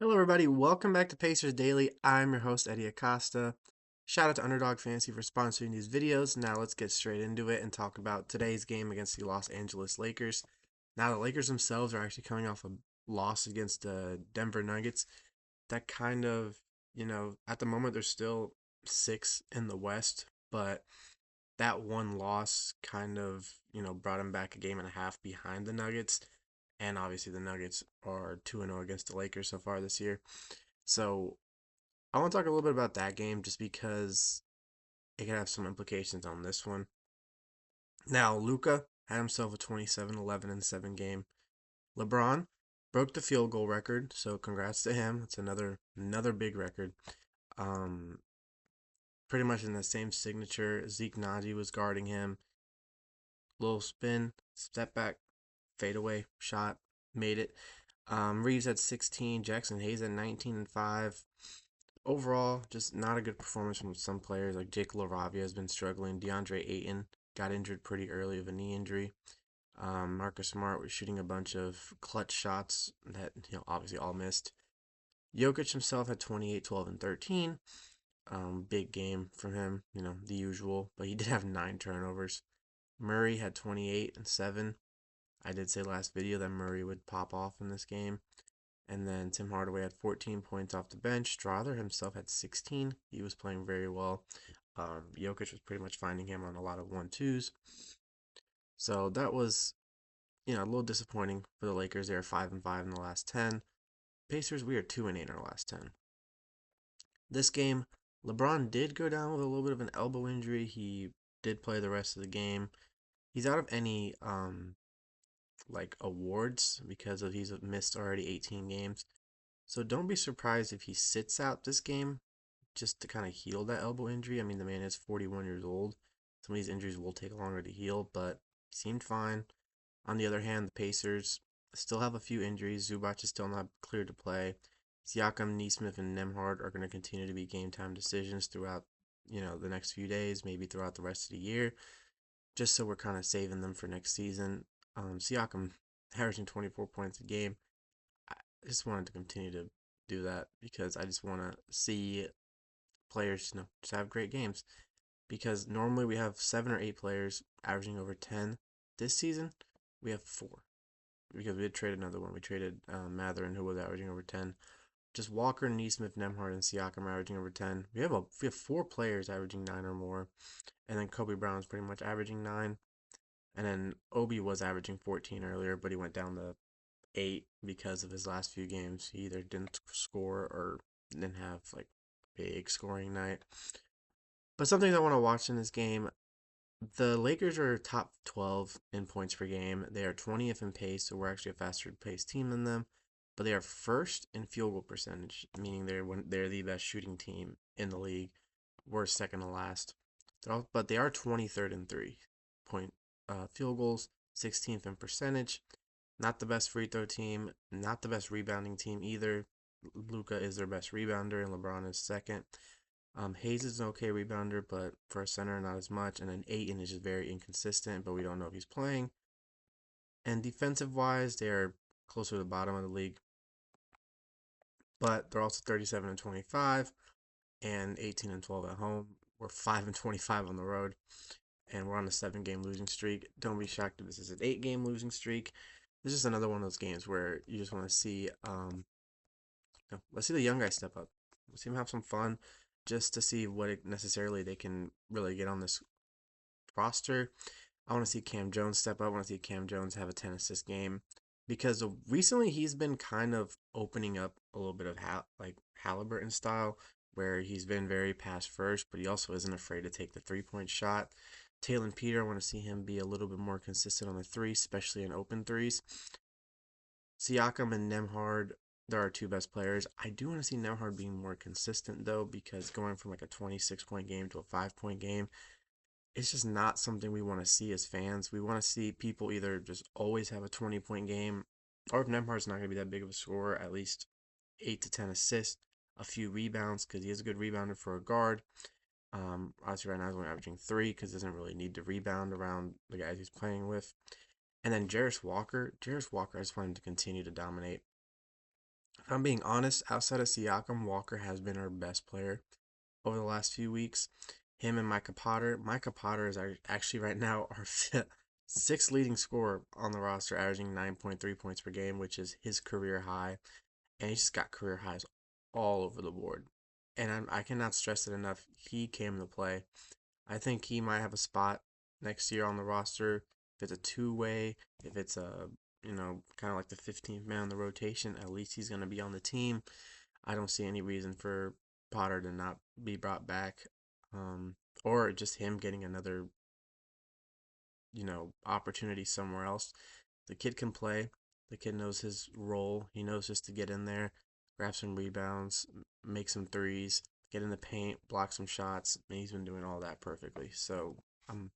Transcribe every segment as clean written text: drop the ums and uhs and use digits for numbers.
Hello, everybody. Welcome back to Pacers Daily. I'm your host, Hery Acosta. Shout out to Underdog Fantasy for sponsoring these videos. Now, let's get straight into it and talk about today's game against the Los Angeles Lakers. Now, the Lakers themselves are actually coming off a loss against the Denver Nuggets. That kind of, at the moment, they're still six in the West, but that one loss kind of, brought them back a game and a half behind the Nuggets. And obviously, the Nuggets are 2-0 against the Lakers so far this year. So I want to talk a little bit about that game just because it can have some implications on this one. Now, Luka had himself a 27, 11, and 7 game. LeBron broke the field goal record, so congrats to him. It's another big record. Um, Pretty much in the same signature. Zeke Naji was guarding him. Little spin, step back, fadeaway shot, made it. Reeves at 16, Jackson Hayes at 19 and 5. Overall, just not a good performance from some players. Like Jake LaRavia has been struggling. DeAndre Ayton got injured pretty early of a knee injury. Marcus Smart was shooting a bunch of clutch shots that obviously all missed. Jokic himself had 28, 12, and 13. Big game from him, the usual, but he did have 9 turnovers. Murray had 28 and 7. I did say last video that Murray would pop off in this game. And then Tim Hardaway had 14 points off the bench. Strawther himself had 16. He was playing very well. Jokic was pretty much finding him on a lot of 1-2s. So that was, a little disappointing for the Lakers. They are 5-5 in the last 10. Pacers, we are 2-8 in our last 10. This game, LeBron did go down with a little bit of an elbow injury. He did play the rest of the game. He's out of any like awards because of he's missed already 18 games. So don't be surprised if he sits out this game just to kind of heal that elbow injury. I mean, the man is 41 years old. Some of these injuries will take longer to heal, but he seemed fine. On the other hand, the Pacers still have a few injuries. Zubac is still not cleared to play. Siakam, Neesmith, and Nemhard are going to continue to be game time decisions throughout, the next few days, maybe throughout the rest of the year, just so we're kind of saving them for next season. Siakam averaging 24 points a game. I just wanted to continue to do that because I just want to see players, just have great games. Because normally we have 7 or 8 players averaging over 10. This season, we have 4 because we did trade another one. We traded Matherin, who was averaging over 10. Just Walker, Neesmith, Nemhard, and Siakam averaging over 10. We have 4 players averaging 9 or more, and then Kobe Brown's pretty much averaging 9. And then Obi was averaging 14 earlier, but he went down to 8 because of his last few games. He either didn't score or didn't have like big scoring night. But something I want to watch in this game, the Lakers are top 12 in points per game. They are 20th in pace, so we're actually a faster paced team than them. But they are first in field goal percentage, meaning they're the best shooting team in the league. We're second to last. But they are 23rd in 3-point field goals, 16th in percentage. Not the best free throw team, not the best rebounding team either. Luka is their best rebounder, and LeBron is second. Hayes is an okay rebounder, but for a center, not as much. And then Ayton is just very inconsistent, but we don't know if he's playing. And defensive wise, they're closer to the bottom of the league, but they're also 37 and 25 and 18 and 12 at home. We're 5 and 25 on the road, and we're on a 7-game losing streak. Don't be shocked if this is an 8-game losing streak. This is another one of those games where you just want to see, let's see the young guys step up. Let's see them have some fun, just to see what necessarily they can really get on this roster. I want to see Cam Jones step up. I want to see Cam Jones have a 10 assist game because recently he's been kind of opening up a little bit of like Halliburton style, where he's been very pass first, but he also isn't afraid to take the 3-point shot. Taylor Peter, I want to see him be a little bit more consistent on the three, especially in open threes. Siakam and Nemhard, they're our 2 best players. I do want to see Nemhard being more consistent though, because going from like a 26-point game to a 5-point game, it's just not something we want to see as fans. We want to see people either just always have a 20-point game, or if Nemhard's not going to be that big of a scorer, at least 8 to 10 assists, a few rebounds, because he is a good rebounder for a guard. Obviously, right now he's only averaging 3 because he doesn't really need to rebound around the guys he's playing with. And then Jarris Walker, I just want him to continue to dominate. I'm being honest, outside of Siakam, Walker has been our best player over the last few weeks. Him and Micah Potter. Micah Potter is actually right now our sixth leading scorer on the roster, averaging 9.3 points per game, which is his career high. And he just got career highs all over the board. And I cannot stress it enough. He came to play. I think he might have a spot next year on the roster. If it's a two-way, if it's a, kind of like the 15th man on the rotation, at least he's going to be on the team. I don't see any reason for Potter to not be brought back, or just him getting another, opportunity somewhere else. The kid can play. The kid knows his role. He knows just to get in there, grab some rebounds, make some threes, get in the paint, block some shots. And he's been doing all that perfectly. So I'm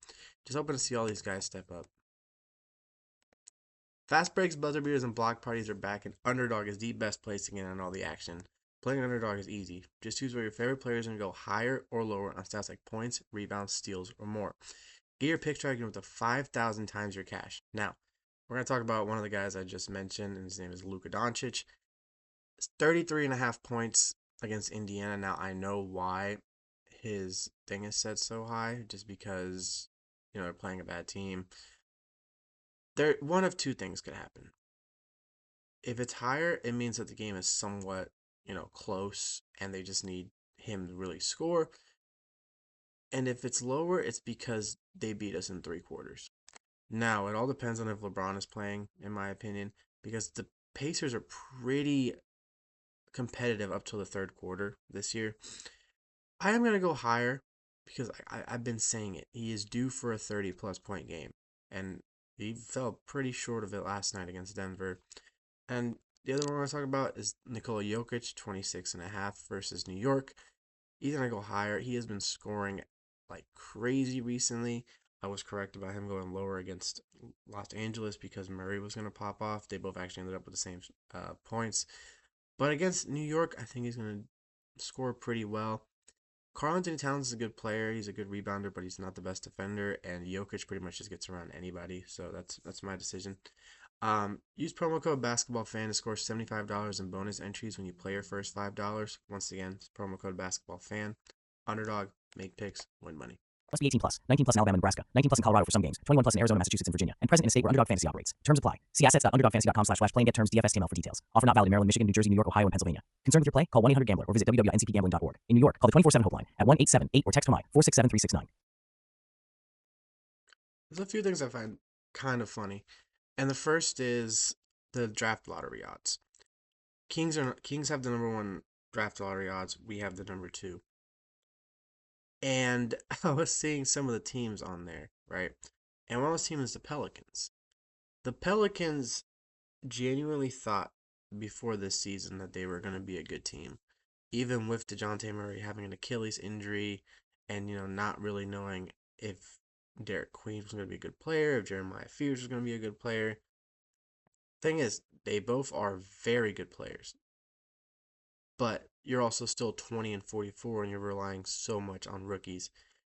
just hoping to see all these guys step up. Fast breaks, buzzer beaters, and block parties are back, and Underdog is the best place to get in all the action. Playing Underdog is easy. Just choose where your favorite players are going to go higher or lower on stats like points, rebounds, steals, or more. Get your pick tracking with the 5,000 times your cash. Now, we're going to talk about one of the guys I just mentioned, and his name is Luka Doncic. It's 33.5 points against Indiana. Now, I know why his thing is set so high, just because, they're playing a bad team. One of two things could happen. If it's higher, it means that the game is somewhat, close, and they just need him to really score. And if it's lower, it's because they beat us in three quarters. Now, it all depends on if LeBron is playing, in my opinion, because the Pacers are pretty competitive up till the third quarter this year. I am going to go higher because I've been saying it. He is due for a 30-plus point game, and he fell pretty short of it last night against Denver. And the other one I want to talk about is Nikola Jokic, 26.5 versus New York. He's going to go higher. He has been scoring like crazy recently. I was correct about him going lower against Los Angeles because Murray was going to pop off. They both actually ended up with the same points. But against New York, I think he's going to score pretty well. Karl-Anthony Towns is a good player. He's a good rebounder, but he's not the best defender. And Jokic pretty much just gets around anybody. So that's my decision. Use promo code BasketballFan to score $75 in bonus entries when you play your first $5. Once again, it's promo code BasketballFan. Underdog, make picks, win money. Must be 18 plus. 19 plus in Alabama, Nebraska. 19 plus in Colorado for some games. 21 plus in Arizona, Massachusetts, and Virginia. And present in a state where Underdog Fantasy operates. Terms apply. See assets.underdogfantasy.com/play and get terms DFSTML for details. Offer not valid in Maryland, Michigan, New Jersey, New York, Ohio, and Pennsylvania. Concerned with your play? Call 1-800-GAMBLER or visit www.ncpgambling.org. In New York, call the 24/7 helpline at 1-878 or text PMI 467-369. There's a few things I find kind of funny. And the first is the draft lottery odds. Kings have the number one draft lottery odds. We have the number two. And I was seeing some of the teams on there, right? And one of those teams is the Pelicans. The Pelicans genuinely thought before this season that they were going to be a good team. Even with DeJounte Murray having an Achilles injury and, not really knowing if Derek Queen was going to be a good player, if Jeremiah Fears was going to be a good player. Thing is, they both are very good players. But you're also still 20 and 44 and you're relying so much on rookies.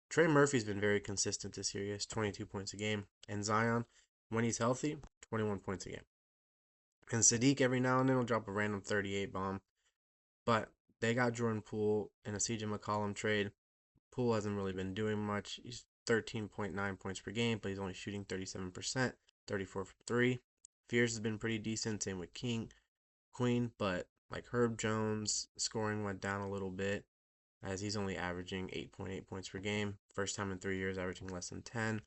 Trey Murphy's been very consistent this year. He has 22 points a game. And Zion, when he's healthy, 21 points a game. And Sadiq every now and then will drop a random 38 bomb. But they got Jordan Poole in a CJ McCollum trade. Poole hasn't really been doing much. He's 13.9 points per game, but he's only shooting 37%, 34 from 3. Fears has been pretty decent, same with Queen, but like Herb Jones, scoring went down a little bit as he's only averaging 8.8 points per game. First time in 3 years averaging less than 10.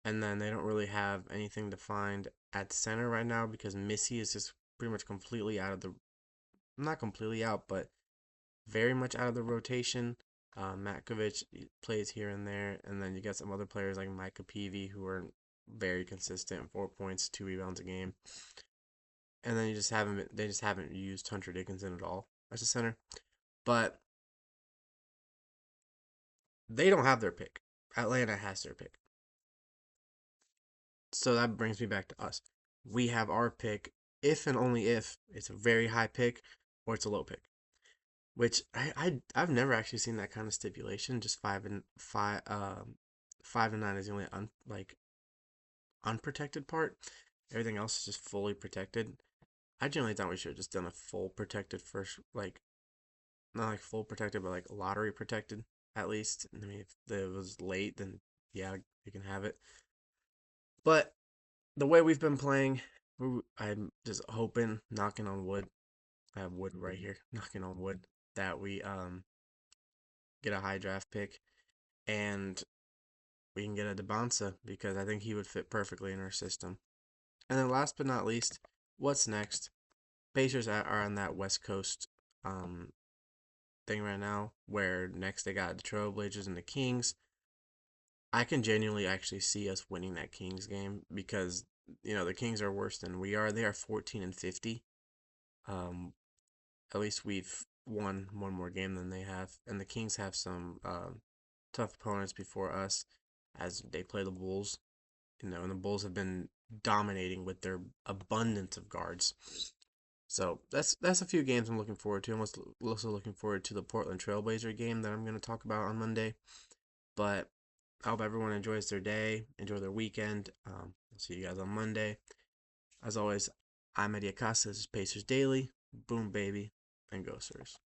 And then they don't really have anything defined at center right now because Missy is just pretty much completely out of the, not completely out, but very much out of the rotation. Matkovic plays here and there, and then you get some other players like Micah Peavy who are very consistent, 4 points, 2 rebounds a game. And then they just haven't used Hunter Dickinson at all as a center. But they don't have their pick. Atlanta has their pick. So that brings me back to us. We have our pick if and only if it's a very high pick or it's a low pick. Which I've never actually seen that kind of stipulation. Just 5 and 9 is the only unprotected part. Everything else is just fully protected. I generally thought we should have just done a full protected first, like not like full protected, but like lottery protected at least. I mean, if it was late, then yeah, you can have it. But the way we've been playing, I'm just hoping, knocking on wood. I have wood right here, knocking on wood, that we get a high draft pick and we can get a Debansa because I think he would fit perfectly in our system. And then last but not least, what's next? Pacers are on that West Coast um, thing right now, where next they got the Trailblazers and the Kings. I can genuinely actually see us winning that Kings game because the Kings are worse than we are. They are 14-50. Um, at least we've won one more game than they have, and the Kings have some tough opponents before us as they play the Bulls. And the Bulls have been dominating with their abundance of guards. So that's a few games I'm looking forward to. I'm also looking forward to the Portland Trailblazer game that I'm going to talk about on Monday. But I hope everyone enjoys their day, enjoy their weekend. I'll see you guys on Monday. As always, I'm Hery Acosta. This is Pacers Daily. Boom, baby, and go, Sirs.